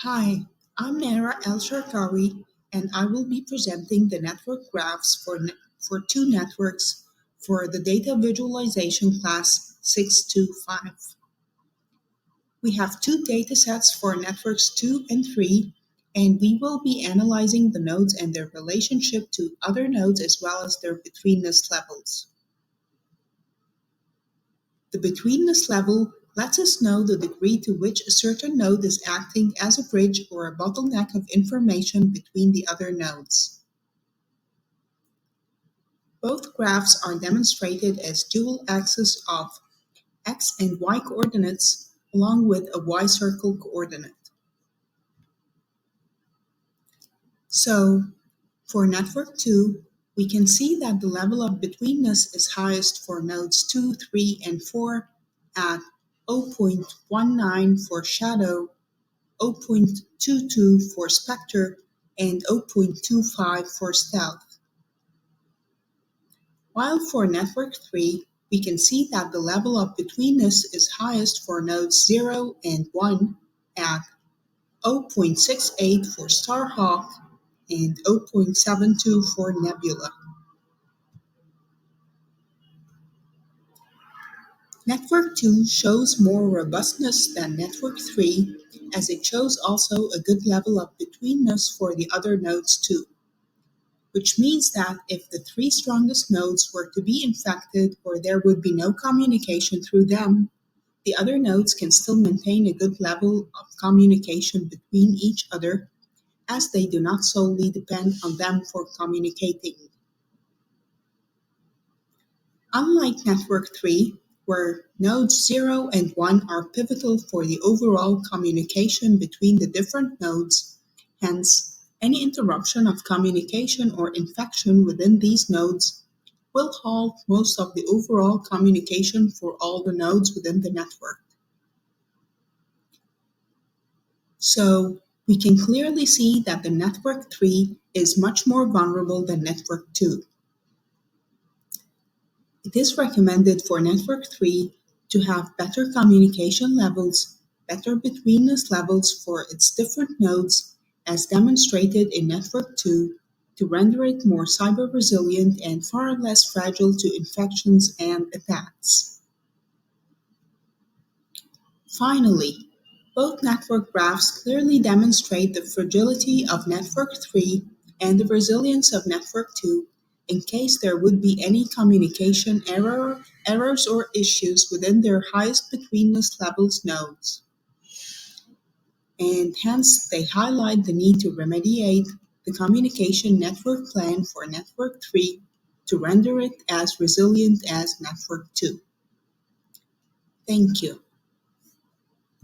Hi, I'm Nara El-Sharkawi, and I will be presenting the network graphs for two networks for the Data Visualization Class 625. We have two datasets for networks 2 and 3, and we will be analyzing the nodes and their relationship to other nodes as well as their betweenness levels. The betweenness level lets us know the degree to which a certain node is acting as a bridge or a bottleneck of information between the other nodes. Both graphs are demonstrated as dual axes of x and y coordinates along with a y-circle coordinate. So, for network 2, we can see that the level of betweenness is highest for nodes 2, 3, and 4 at 0.19 for shadow, 0.22 for spectre, and 0.25 for stealth. While for network 3, we can see that the level of betweenness is highest for nodes 0 and 1 at 0.68 for Starhawk and 0.72 for Nebula. Network 2 shows more robustness than Network 3, as it shows also a good level of betweenness for the other nodes too, which means that if the three strongest nodes were to be infected or there would be no communication through them, the other nodes can still maintain a good level of communication between each other, as they do not solely depend on them for communicating. Unlike Network 3, where nodes 0 and 1 are pivotal for the overall communication between the different nodes, hence, any interruption of communication or infection within these nodes will halt most of the overall communication for all the nodes within the network. So, we can clearly see that the Network 3 is much more vulnerable than Network 2. It is recommended for Network 3 to have better communication levels, better betweenness levels for its different nodes, as demonstrated in Network 2, to render it more cyber resilient and far less fragile to infections and attacks. Finally, both network graphs clearly demonstrate the fragility of Network 3 and the resilience of Network 2 in case there would be any communication errors or issues within their highest betweenness levels nodes. And hence, they highlight the need to remediate the communication network plan for Network 3 to render it as resilient as Network 2. Thank you.